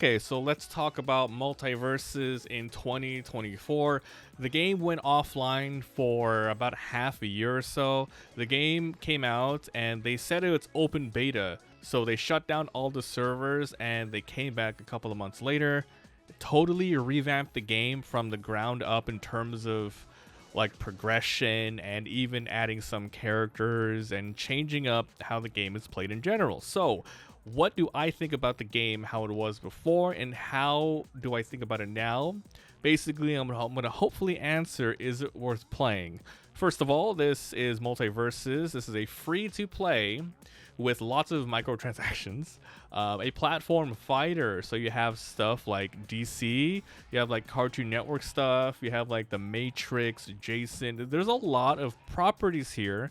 Okay, so let's talk about MultiVersus in 2024. The game went offline for about half a year or so. The game came out and they said it's open beta, so they shut down all the servers and they came back a couple of months later, totally revamped the game from the ground up in terms of like progression and even adding some characters and changing up how the game is played in general. So what do I think about the game, how it was before, and how do I think about it now? Basically, I'm gonna hopefully answer, is it worth playing? First of all, this is MultiVersus. This is a free-to-play with lots of microtransactions, a platform fighter. So you have stuff like DC, you have like Cartoon Network stuff, you have like the Matrix, Jason. There's a lot of properties here,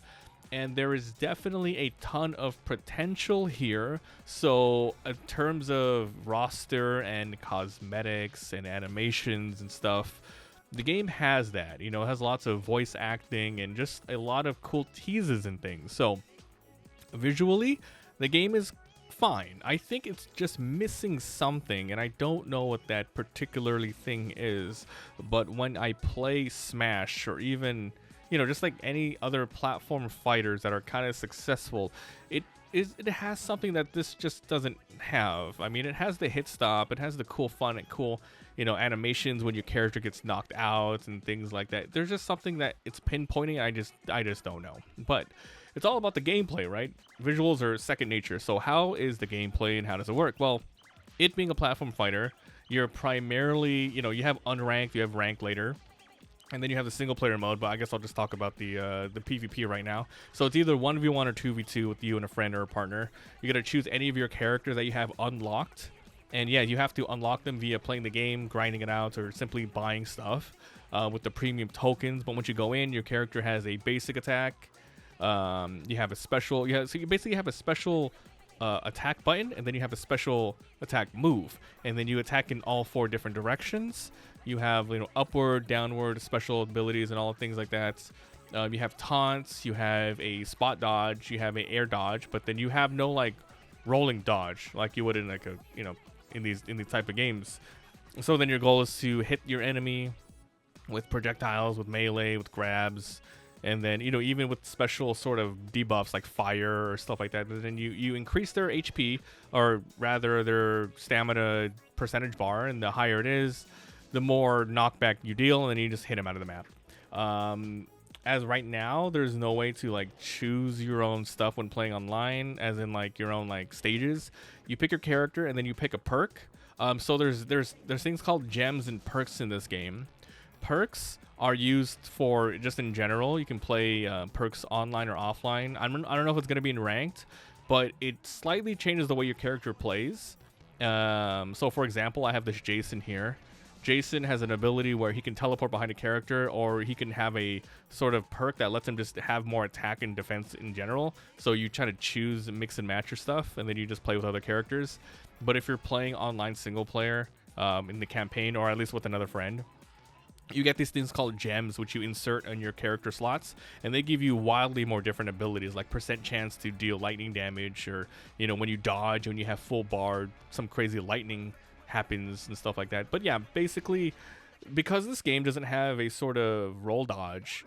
and there is definitely a ton of potential here. So in terms of roster and cosmetics and animations and stuff, the game has that. You know, it has lots of voice acting and just a lot of cool teases and things. So visually, the game is fine. I think it's just missing something, and I don't know what that particularly thing is. But when I play Smash, or even, you know, just like any other platform fighters that are kind of successful, it has something that this just doesn't have. I mean, it has the hit stop, it has the cool fun and cool, you know, animations when your character gets knocked out and things like that. There's just something that it's pinpointing. I just don't know. But it's all about the gameplay, right? Visuals are second nature. So how is the gameplay and how does it work? Well, it being a platform fighter, you're primarily, you know, you have unranked, you have ranked later, and then you have the single player mode, but I guess I'll just talk about the PvP right now. So it's either 1v1 or 2v2 with you and a friend or a partner. You got to choose any of your characters that you have unlocked. And yeah, you have to unlock them via playing the game, grinding it out, or simply buying stuff with the premium tokens. But once you go in, your character has a basic attack. You have a special, so you basically have a special attack button, and then you have a special attack move, and then you attack in all 4 different directions. You have, you know, upward, downward, special abilities, and all things like that. You have taunts, you have a spot dodge, you have an air dodge, but then you have no like rolling dodge like you would in like a, you know, in these type of games. So then your goal is to hit your enemy with projectiles, with melee, with grabs. And then, you know, even with special sort of debuffs like fire or stuff like that, but then you increase their HP, or rather their stamina percentage bar, and the higher it is, the more knockback you deal, and then you just hit them out of the map. As right now, there's no way to like choose your own stuff when playing online, as in like your own like stages. You pick your character and then you pick a perk. So there's things called gems and perks in this game. Perks are used for just in general. You can play perks online or offline. I don't know if it's going to be in ranked, but it slightly changes the way your character plays. So for example, I have this Jason here. Jason has an ability where he can teleport behind a character, or he can have a sort of perk that lets him just have more attack and defense in general. So you try to choose and mix and match your stuff, and then you just play with other characters. But if you're playing online single player in the campaign, or at least with another friend, you get these things called gems, which you insert on your character slots, and they give you wildly more different abilities, like percent chance to deal lightning damage, or, you know, when you dodge, when you have full bar, some crazy lightning happens and stuff like that. But yeah, basically, because this game doesn't have a sort of roll dodge,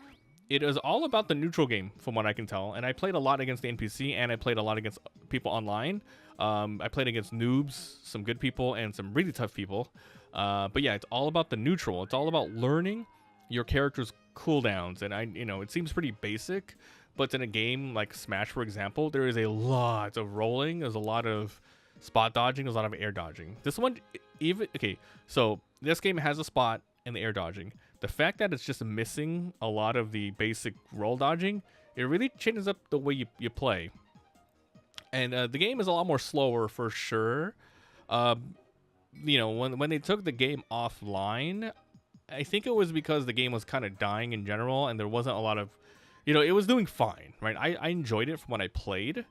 it is all about the neutral game, from what I can tell. And I played a lot against the NPC, and I played a lot against people online. I played against noobs, some good people, and some really tough people. But yeah, it's all about the neutral. It's all about learning your character's cooldowns. And you know, it seems pretty basic, but in a game like Smash, for example, there is a lot of rolling. There's a lot of spot dodging. There's a lot of air dodging. This one, okay, so this game has a spot and the air dodging. The fact that it's just missing a lot of the basic roll dodging, it really changes up the way you play. And the game is a lot more slower for sure. You know, when they took the game offline, I think it was because the game was kind of dying in general, and there wasn't a lot of, you know, it was doing fine, right? I enjoyed it from when I played,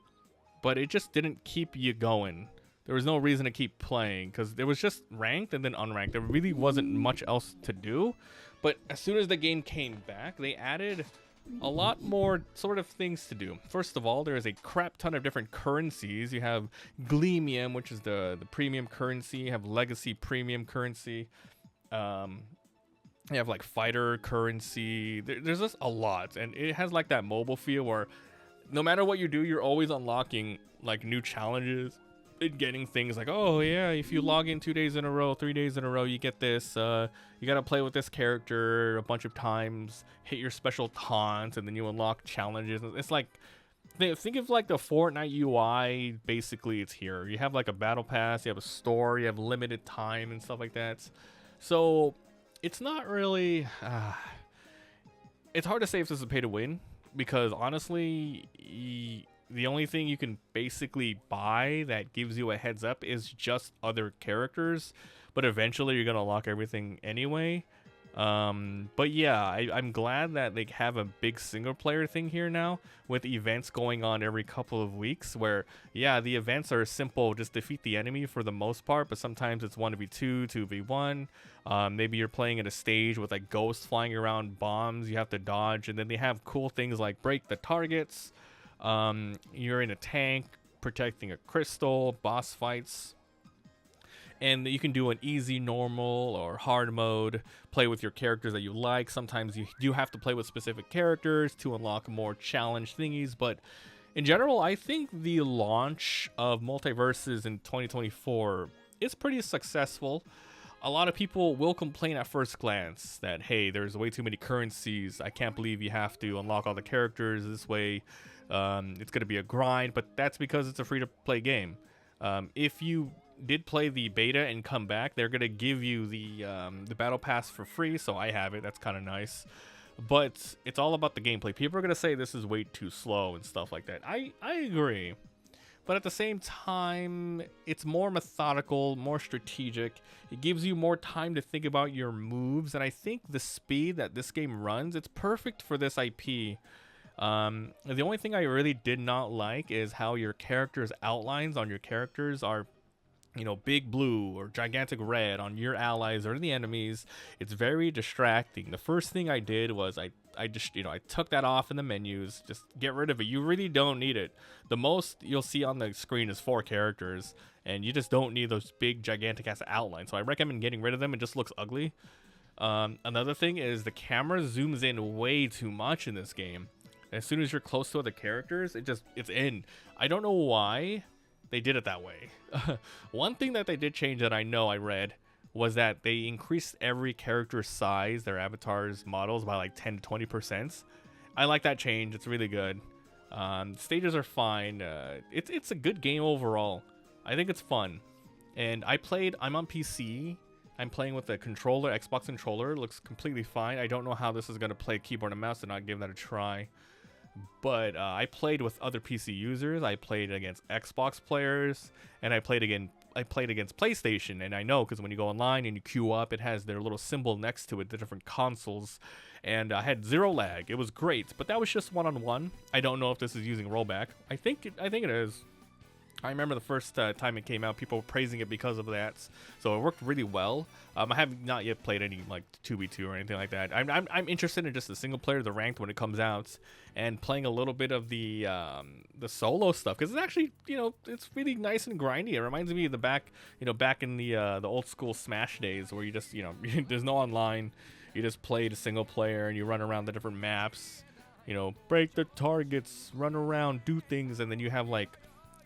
but it just didn't keep you going. There was no reason to keep playing, because there was just ranked and then unranked. There really wasn't much else to do. But as soon as the game came back, they added a lot more sort of things to do. First of all, there is a crap ton of different currencies. You have Gleamium, which is the premium currency. You have Legacy premium currency. You have like fighter currency. There's just a lot, and it has like that mobile feel where no matter what you do, you're always unlocking like new challenges and getting things like, oh yeah, if you log in 2 days in a row, 3 days in a row, you get this. You gotta play with this character a bunch of times, hit your special taunts, and then you unlock challenges. It's like, think of like the Fortnite UI. Basically, it's here. You have like a battle pass, you have a store, you have limited time and stuff like that. So it's not really. It's hard to say if this is pay to win, because honestly, the only thing you can basically buy that gives you a heads up is just other characters, but eventually you're gonna unlock everything anyway. But yeah, I'm glad that they have a big single player thing here now, with events going on every couple of weeks, where yeah, the events are simple, just defeat the enemy for the most part, but sometimes it's 1v2, 2v1. Maybe you're playing at a stage with like ghosts flying around, bombs you have to dodge, and then they have cool things like break the targets. You're in a tank protecting a crystal, boss fights, and you can do an easy, normal, or hard mode, play with your characters that you like. Sometimes you do have to play with specific characters to unlock more challenge thingies, but in general, I think the launch of MultiVersus in 2024 is pretty successful. A lot of people will complain at first glance that, hey, there's way too many currencies. I can't believe you have to unlock all the characters this way. It's going to be a grind, but that's because it's a free-to-play game. If you did play the beta and come back, they're going to give you the battle pass for free, so I have it. That's kind of nice. But it's all about the gameplay. People are going to say this is way too slow and stuff like that. I agree. But at the same time, it's more methodical, more strategic. It gives you more time to think about your moves, and I think the speed that this game runs, it's perfect for this IP. The only thing I really did not like is how your character's outlines on your characters are, you know, big blue or gigantic red on your allies or the enemies. It's very distracting. The first thing I did was I just, you know, I took that off in the menus. Just get rid of it. You really don't need it. The most you'll see on the screen is 4 characters, and you just don't need those big gigantic ass outlines. So I recommend getting rid of them. It just looks ugly. Another thing is the camera zooms in way too much in this game. As soon as you're close to other characters, it's in. I don't know why they did it that way. One thing that they did change that I know I read was that they increased every character's size, their avatar's models, by like 10 to 20%. I like that change. It's really good. Stages are fine. It's a good game overall. I think it's fun. And I'm on PC. I'm playing with a controller, Xbox controller. It looks completely fine. I don't know how this is going to play keyboard and mouse, and I'll give that a try. But I played with other PC users. I played against Xbox players, and I played against PlayStation. And I know because when you go online and you queue up, it has their little symbol next to it, the different consoles. And I had 0 lag. It was great, but that was just one-on-one. I don't know if this is using rollback. I think it is. I remember the first time it came out, people were praising it because of that, so it worked really well. I have not yet played any like 2v2 or anything like that. I'm interested in just the single player, the ranked when it comes out, and playing a little bit of the solo stuff, because it's actually, you know, it's really nice and grindy. It reminds me of the back in the old school Smash days, where you just, you know, there's no online, you just play the single player and you run around the different maps, you know, break the targets, run around, do things, and then you have like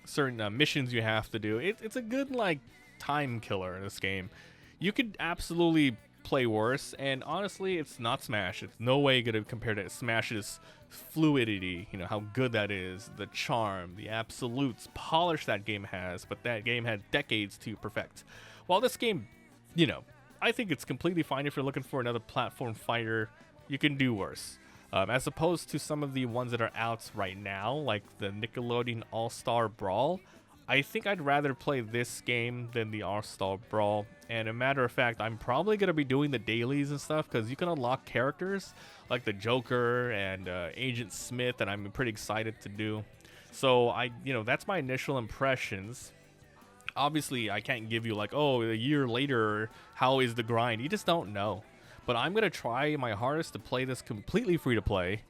certain missions you have to do. It's a good like time killer in this game. You could absolutely play worse, and honestly, it's not Smash. It's no way gonna compare to Smash's fluidity, you know, how good that is, the charm, the absolute polish that game has, but that game had decades to perfect. While this game, you know, I think it's completely fine if you're looking for another platform fighter. You can do worse. As opposed to some of the ones that are out right now, like the Nickelodeon All-Star Brawl, I think I'd rather play this game than the All-Star Brawl. And a matter of fact, I'm probably going to be doing the dailies and stuff, because you can unlock characters like the Joker and Agent Smith that I'm pretty excited to do. So that's my initial impressions. Obviously, I can't give you like, oh, a year later, how is the grind? You just don't know. But I'm going to try my hardest to play this completely free to play.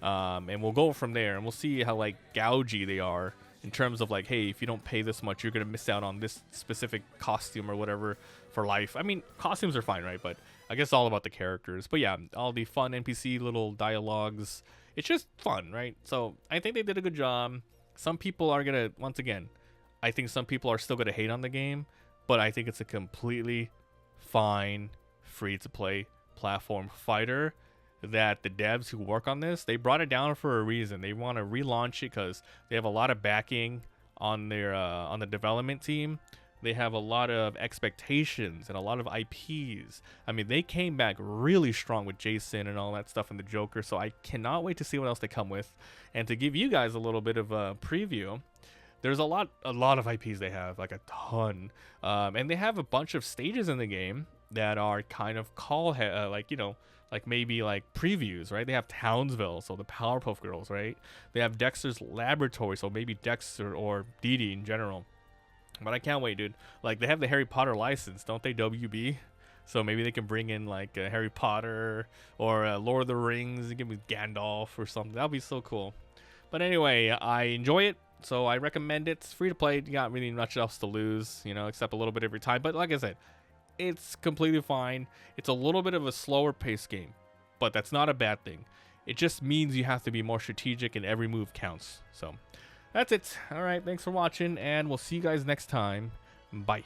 And we'll go from there, and we'll see how like gougy they are in terms of like, hey, if you don't pay this much, you're gonna miss out on this specific costume or whatever for life. I mean, costumes are fine, right? But I guess all about the characters. But yeah, all the fun NPC little dialogues. It's just fun, right? So I think they did a good job. Some people are gonna, once again, I think some people are still gonna hate on the game, but I think it's a completely fine, free-to-play platform fighter that the devs who work on this, they brought it down for a reason. They want to relaunch it because they have a lot of backing on their on the development team. They have a lot of expectations and a lot of IPs. I mean, they came back really strong with Jason and all that stuff and the Joker, so I cannot wait to see what else they come with. And to give you guys a little bit of a preview, there's a lot of IPs they have, like a ton. And they have a bunch of stages in the game that are kind of like, you know, like maybe like previews, right? They have Townsville, so the Powerpuff Girls, right? They have Dexter's Laboratory, so maybe Dexter or Dee Dee in general. But I can't wait, dude. Like, they have the Harry Potter license, don't they, WB? So maybe they can bring in, like, Harry Potter or Lord of the Rings and give me Gandalf or something. That would be so cool. But anyway, I enjoy it, so I recommend it. It's free to play. You got really much else to lose, you know, except a little bit every time. But like I said, it's completely fine. It's a little bit of a slower paced game, but that's not a bad thing. It just means you have to be more strategic and every move counts. So that's it. All right, thanks for watching, and we'll see you guys next time. Bye.